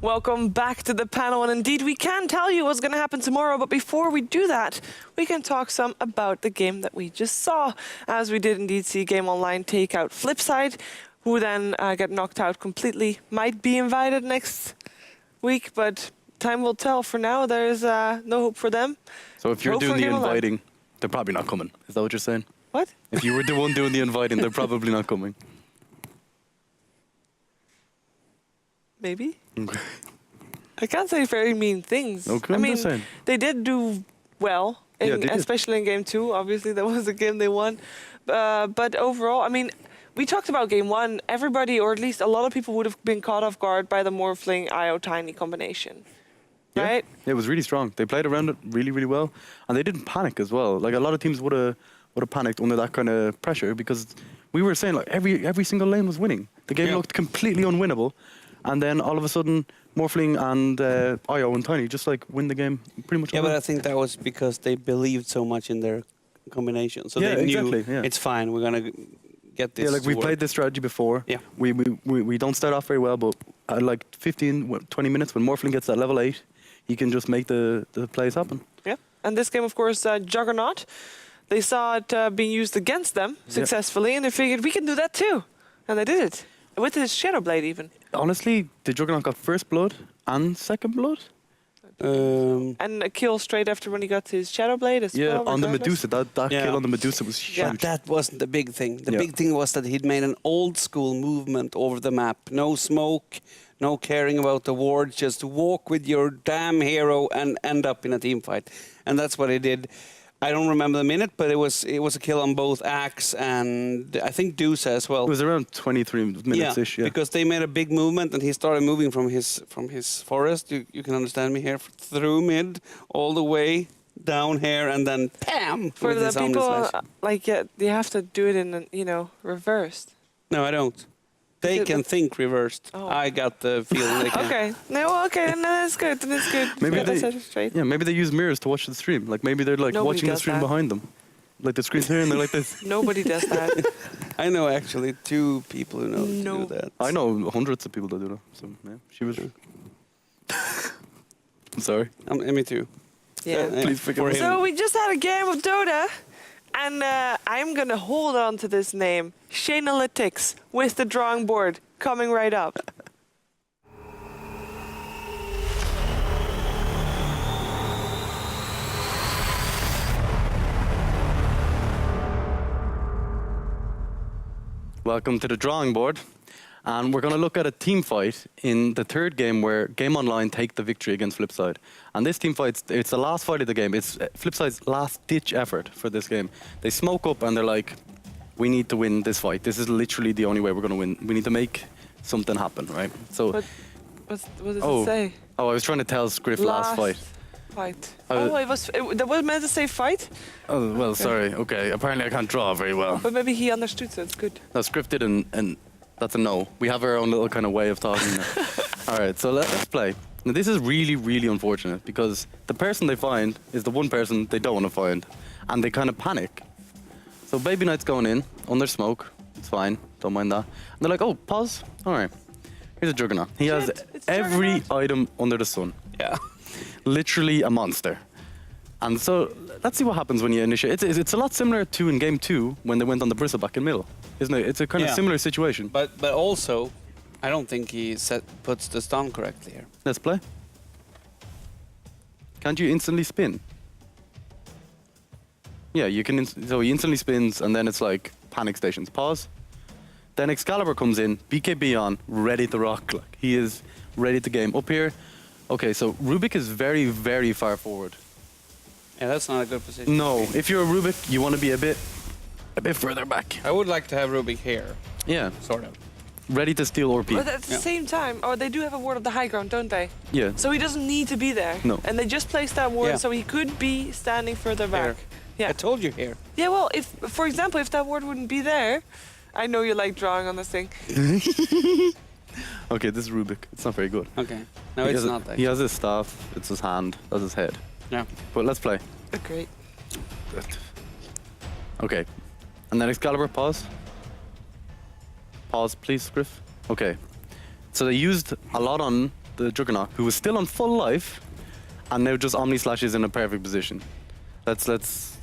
Welcome back to the panel, and indeed we can tell you what's going to happen tomorrow, but before we do that, we can talk some about the game that we just saw, as we did indeed see Game Online take out Flipsid, who then get knocked out completely. Might be invited next week, but time will tell. For now, there's no hope for them. So if you're doing the inviting, they're probably not coming. Is that what you're saying? What? If you were the one doing the inviting, they're probably not coming. Maybe. Okay. I can't say very mean things. Okay, I mean, saying. They did do well, especially in Game 2. Obviously, that was a game they won. But overall, I mean, we talked about Game 1. Everybody, or at least a lot of people, would have been caught off guard by the Morphling IO Tiny combination. Yeah. Right? It was really strong. They played around it really, really well. And they didn't panic as well. Like, a lot of teams would have panicked under that kind of pressure, because we were saying, like, every single lane was winning. The game looked completely unwinnable. And then all of a sudden, Morphling and IO and Tiny just like win the game pretty much. Yeah, but I think that was because they believed so much in their combination. So they knew it's fine. We're gonna get this. Yeah, like we played this strategy before. Yeah. We don't start off very well, but at like 15, 20 minutes when Morphling gets that level 8, he can just make the plays happen. Yeah. And this game, of course, Juggernaut. They saw it being used against them successfully, and they figured we can do that too, and they did it. With his Shadow Blade, even. Honestly, the Juggernaut got first blood and second blood. And a kill straight after when he got his Shadow Blade as well. Yeah, on the Medusa. That kill on the Medusa was huge. Yeah, that wasn't the big thing. The big thing was that he'd made an old school movement over the map. No smoke, no caring about the ward. Just walk with your damn hero and end up in a team fight. And that's what he did. I don't remember the minute, but it was a kill on both Axe and I think Dusa as well. It was around 23 minutes-ish, yeah. Because they made a big movement and he started moving from his forest. You can understand me here, through mid, all the way down here, and then bam! For the people, you have to do it in, reversed. No, I don't. They can think reversed. Oh. I got the feeling they can. Okay. No, that's good. That's good. Maybe they use mirrors to watch the stream. Like maybe they're like watching the stream behind them. Like the screen's here and they're like this. Nobody does that. I know actually 2 people who know to do that. I know hundreds of people that do that. So yeah, she was. I'm sorry. Me too. Yeah. Please forgive me. So we just had a game of Dota. And I'm going to hold on to this name, Shanalytics, with the drawing board coming right up. Welcome to the drawing board. And we're going to look at a team fight in the 3rd game where Game Online take the victory against Flipside. And this team fight, it's the last fight of the game. It's Flipside's last-ditch effort for this game. They smoke up and they're like, we need to win this fight. This is literally the only way we're going to win. We need to make something happen, right? So, what does it say? Oh, I was trying to tell Scriff last fight. That was meant to say fight? Oh, well, sorry. Okay, apparently I can't draw very well. But maybe he understood, so it's good. No, Scriff did, and that's a no. We have our own little kind of way of talking now. All right, so let's play. Now, this is really, really unfortunate because the person they find is the one person they don't want to find. And they kind of panic. So Baby Knight's going in, under smoke. It's fine, don't mind that. And they're like, oh, pause. All right, here's a Juggernaut. He has every item under the sun. Yeah. Literally a monster. And so let's see what happens when you initiate. It's a lot similar to in Game 2 when they went on the Bristleback in middle, isn't it? It's a kind of similar situation. But also, I don't think he puts the stun correctly here. Let's play. Can't you instantly spin? Yeah, you can. So he instantly spins, and then it's like panic stations. Pause. Then Excalibur comes in, BKB on, ready to rock. Like he is ready to game. Up here. Okay, so Rubik is very, very far forward. Yeah, that's not a good position. No, if you're a Rubik, you want to be a bit further back. I would like to have Rubik here. Yeah. Sort of. Ready to steal ORP. But at the same time, they do have a ward of the high ground, don't they? Yeah. So he doesn't need to be there. No. And they just placed that ward so he could be standing further back. Here. Yeah. I told you here. Yeah, well, for example, if that ward wouldn't be there, I know you like drawing on this thing. Okay, this is Rubik. It's not very good. Okay. No, it's not that. He has his staff, it's his hand, that's his head. Yeah. But let's play. Great. Okay. And then Excalibur, pause. Pause, please, Griff. Okay. So they used a lot on the Juggernaut, who was still on full life, and now just Omni Slash is in a perfect position. This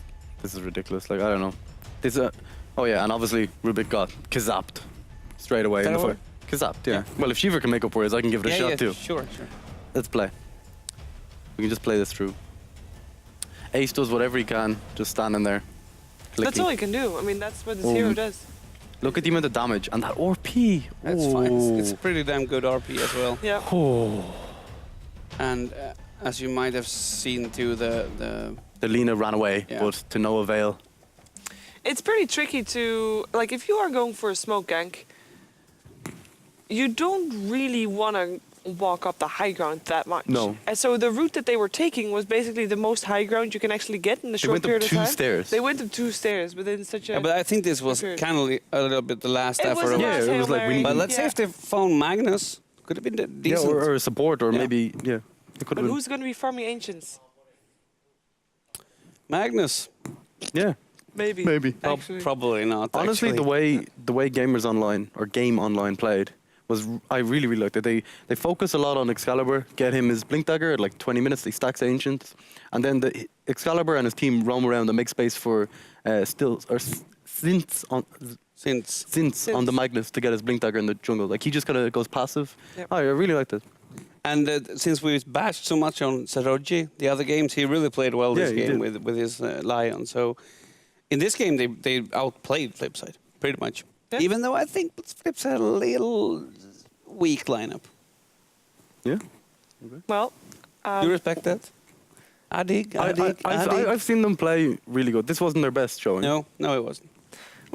is ridiculous. Like, I don't know. Oh yeah, and obviously Rubik got kazapped straight away in the fight. Kazapped, yeah. Well, if Shiver can make up for it, I can give it a shot too. Sure. Let's play. We can just play this through. Ace does whatever he can, just standing there. That's clicking. all he can do. I mean, that's what this hero does. Look at the amount of damage and that RP. That's fine. It's pretty damn good RP as well. Yeah. Oh. And as you might have seen too, the Lina ran away, but to no avail. It's pretty tricky to, like, if you are going for a smoke gank, you don't really want to walk up the high ground that much. No. And so the route that they were taking was basically the most high ground you can actually get in a short period of time. They went up 2 stairs. They went up 2 stairs within such a... Yeah, but I think this was kind of a little bit the last It effort. was the Yeah, last it was Hail like Mary. But let's say if they found Magnus, could have been decent. Yeah, or a support, or maybe, it could But have been. who's going to be farming Ancients? Magnus. Yeah. Maybe. Actually. Probably not. Honestly, actually. the way Gamers Online, or Game Online played, was, I really, really liked it. They focus a lot on Excalibur, get him his Blink Dagger at like 20 minutes, he stacks Ancients, and then the Excalibur and his team roam around and make space for Synths on the Magnus to get his Blink Dagger in the jungle. Like, he just kind of goes passive. Yep. Oh, I really liked it. And since we've bashed so much on ROG, the other games, he really played well this Yeah, he game did. with his Lion. So in this game, they outplayed Flipside, pretty much. Yeah. Even though I think Flipside had a little weak lineup. Yeah. Well, Do you respect that? I dig. I've seen them play really good. This wasn't their best showing. No, it wasn't.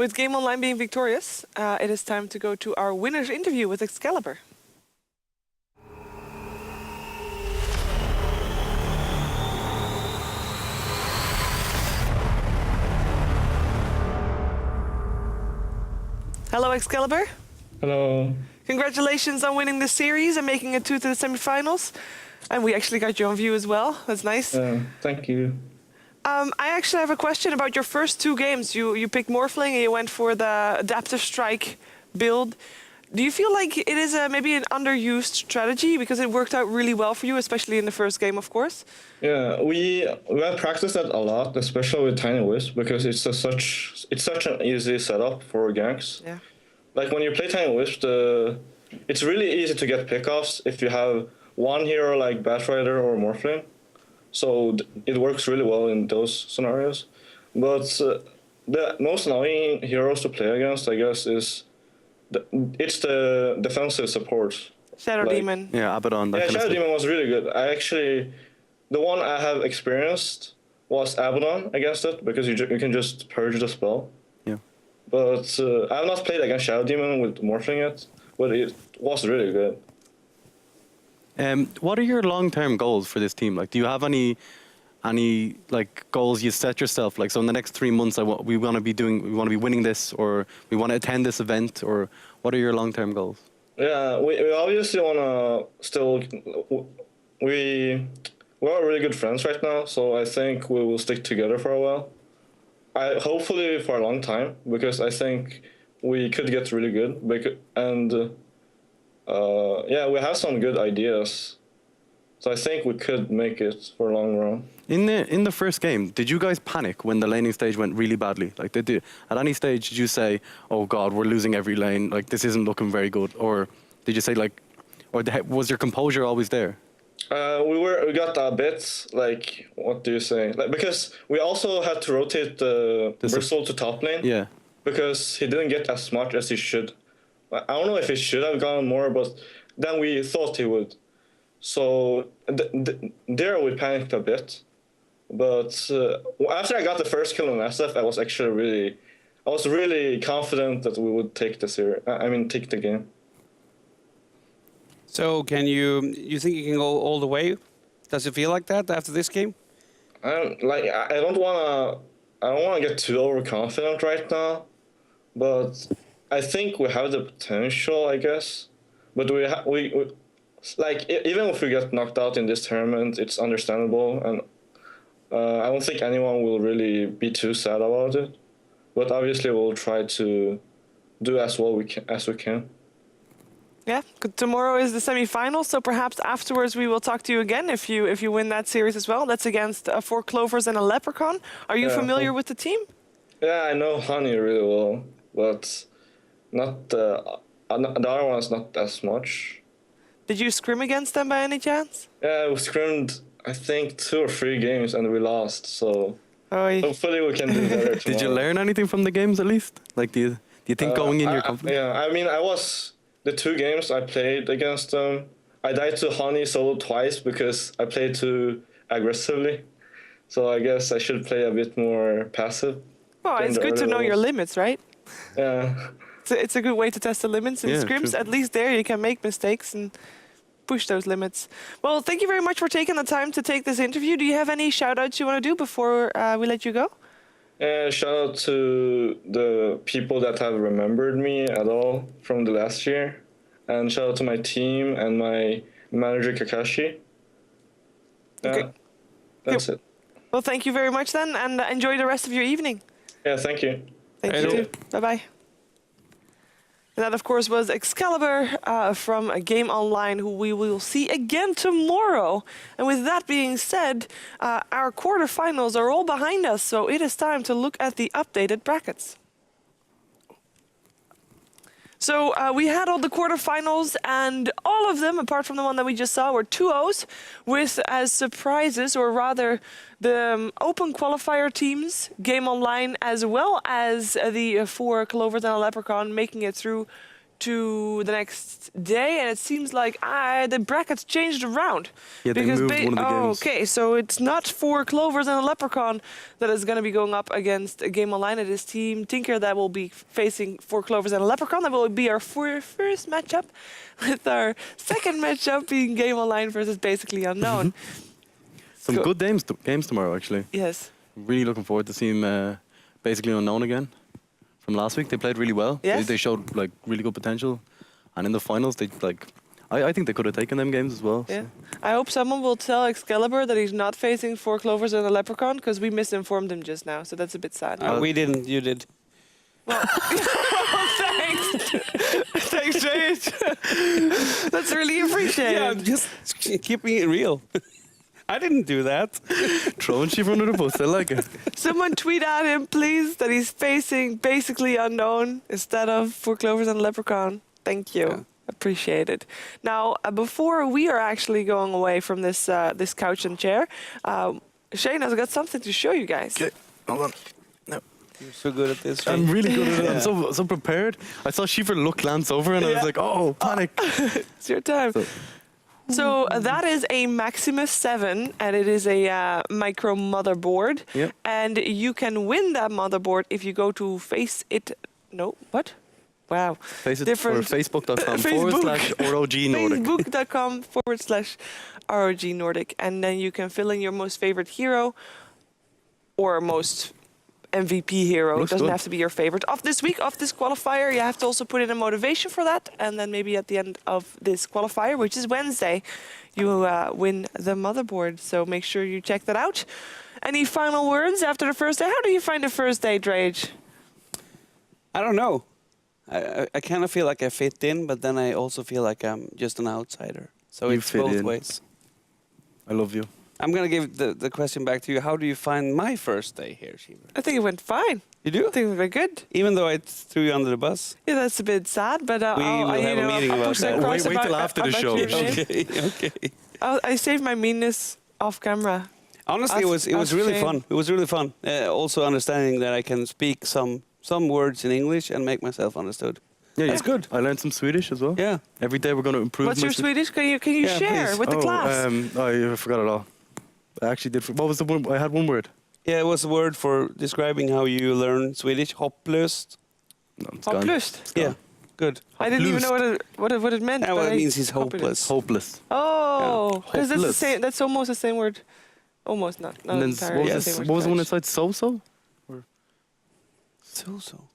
with Game Online being victorious, it is time to go to our winner's interview with Excalibur. Hello, Excalibur. Hello. Congratulations on winning the series and making it to the semifinals. And we actually got you on view as well. That's nice. Thank you. I actually have a question about your first 2 games. You picked Morphling and you went for the Adaptive Strike build. Do you feel like it is maybe an underused strategy because it worked out really well for you, especially in the first game, of course? Yeah, we have practiced that a lot, especially with Tiny Wisp, because it's such an easy setup for ganks. Yeah. Like when you play Tiny Wisp, it's really easy to get pickoffs if you have one hero like Batrider or Morphling. So it works really well in those scenarios. But the most annoying heroes to play against, I guess, is it's the defensive support. Shadow Like- Demon. Yeah, Abaddon. Yeah, Shadow Demon was really good. The one I have experienced was Abaddon against it, because you can just purge the spell. Yeah. But I have not played against Shadow Demon with Morphling yet, but it was really good. What are your long-term goals for this team? Like, do you have any like goals you set yourself? Like, so in the next 3 months, we want to be winning this, or we want to attend this event, or what are your long-term goals? Yeah, we obviously want to still. We're really good friends right now, so I think we will stick together for a while. Hopefully for a long time, because I think we could get really good. Yeah, we have some good ideas, so I think we could make it for a long run. In the first game, did you guys panic when the laning stage went really badly? Like, at any stage did you say, "Oh God, we're losing every lane. Like, this isn't looking very good," or did you say was your composure always there? We got a bit, like, what do you say? Like, because we also had to rotate Bristle to top lane. Yeah. Because he didn't get as much as he should. I don't know if he should have gotten more, but then we thought he would. So there we panicked a bit. But after I got the first kill on SF, I was really confident that we would take take the game. So you think you can go all the way? Does it feel like that after this game? I don't wanna get too overconfident right now, but I think we have the potential, I guess. But even if we get knocked out in this tournament, it's understandable, and I don't think anyone will really be too sad about it. But obviously, we'll try to do as well as we can. Yeah, tomorrow is the semi-final, so perhaps afterwards we will talk to you again if you win that series as well. That's against 4 Clovers and a Leprechaun. Are you familiar with the team? Yeah, I know Honey really well, but not the other one's not as much. Did you scrim against them by any chance? Yeah, we scrimmed I think 2 or 3 games and we lost. So hopefully we can do better tomorrow. Did you learn anything from the games at least? Like, do you think going in your company? Yeah, I mean, the 2 games I played against them, I died to Honey solo twice because I played too aggressively. So I guess I should play a bit more passive. Well, it's good to know your limits, right? Yeah. It's a good way to test the limits in scrims. At least there you can make mistakes and push those limits. Well, thank you very much for taking the time to take this interview. Do you have any shout-outs you want to do before we let you go? Shout out to the people that have remembered me at all from the last year. And shout out to my team and my manager, Kakashi. Okay. That's it. Well, thank you very much then, and enjoy the rest of your evening. Yeah, thank you. Thank you too. Bye-bye. And that, of course, was Excalibur from Game Online, who we will see again tomorrow. And with that being said, our quarterfinals are all behind us, so it is time to look at the updated brackets. So we had all the quarterfinals, and all of them, apart from the one that we just saw, were 2-0s, with as surprises, or rather the open qualifier teams, Game Online, as well as the 4 Clovers and a Leprechaun, making it through to the next day. And it seems like the brackets changed around. Yeah, they moved one of the games. Okay, so it's not 4 Clovers and a Leprechaun that is going to be going up against Game Online. It is Team Tinker that will be facing 4 Clovers and a Leprechaun. That will be our first matchup, with our second matchup being Game Online versus Basically Unknown. Some good games tomorrow, actually. Yes. Really looking forward to seeing Basically Unknown again. From last week, they played really well. Yes. They showed like really good potential, and in the finals, they I think they could have taken them games as well. Yeah. So. I hope someone will tell Excalibur that he's not facing 4 Clovers and a Leprechaun, because we misinformed him just now, so that's a bit sad. We didn't, you did. Well, thanks. Thanks, Jade. That's really appreciated. Yeah, just keeping it real. I didn't do that. Throwing shit under the bus, I like it. Someone tweet at him, please, that he's facing Basically Unknown instead of 4 Clovers and a Leprechaun. Thank you. Yeah. Appreciate it. Now, before we are actually going away from this this couch and chair, Shane has got something to show you guys. Okay, hold on. No. You're so good at this. Right? I'm really good at it. I'm so prepared. I saw Schiefer look glance over and I was like, oh, panic. It's your time. So that is a Maximus 7, and it is a micro motherboard. Yep. And you can win that motherboard if you go to Wow. Face it for facebook.com/ROG Nordic. Facebook.com/ROG Nordic. And then you can fill in your most favorite hero or most MVP hero. Looks It doesn't good. have to be your favorite. Of this week, of this qualifier, you have to also put in a motivation for that. And then maybe at the end of this qualifier, which is Wednesday, you win the motherboard. So make sure you check that out. Any final words after the first day? How do you find the first day, Drage? I don't know. I kind of feel like I fit in, but then I also feel like I'm just an outsider. So You it's fit both in. ways. I love you. I'm going to give the question back to you. How do you find my first day here, Shiva? I think it went fine. You do? I think it went very good. Even though I threw you under the bus? Yeah, that's a bit sad, but We will have a meeting about that. Wait till after the show. Okay, okay. I saved my meanness off camera. Honestly, it was really fun. It was really fun. Also understanding that I can speak some words in English and make myself understood. Yeah, That's good. I learned some Swedish as well. Yeah. Every day we're going to improve. What's your Swedish? Can you Yeah, share please. with the class? I forgot it all. I actually did. What was the one? I had one word. Yeah, it was a word for describing how you learn Swedish. Hopplöst. No, it's gone. Hopplöst. It's gone. Yeah, good. I didn't even know what it meant. Yeah, well, but it means he's hopeless. Hopeless. Oh, because that's the Hopeless. same. That's almost the same word. Almost not. Not And then entirely what the was, same word. what was the one inside? So? So.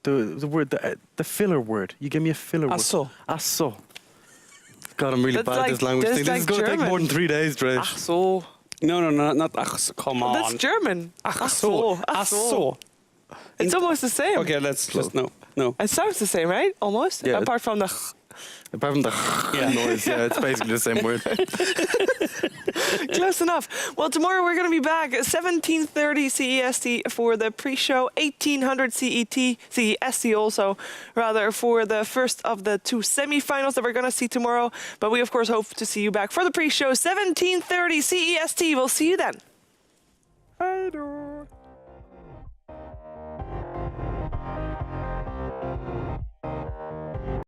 The word, the filler word. You gave me a filler word. Asso. Asso. God, I'm really That's bad at this language that's thing. This is going to take German. more than 3 days, Dre. Ach so. No, not ach, come on. That's German. Ach so. Ach so. It's almost the same. Okay, let's just no. It sounds the same, right? Almost. Yeah. Apart from the. Apart from the noise, yeah, it's basically the same word. Close enough. Well, tomorrow we're going to be back at 17:30 CEST for the pre-show, 1800 CEST also, rather, for the first of the two semi-finals that we're going to see tomorrow. But we, of course, hope to see you back for the pre-show, 17:30 CEST. We'll see you then. Hi,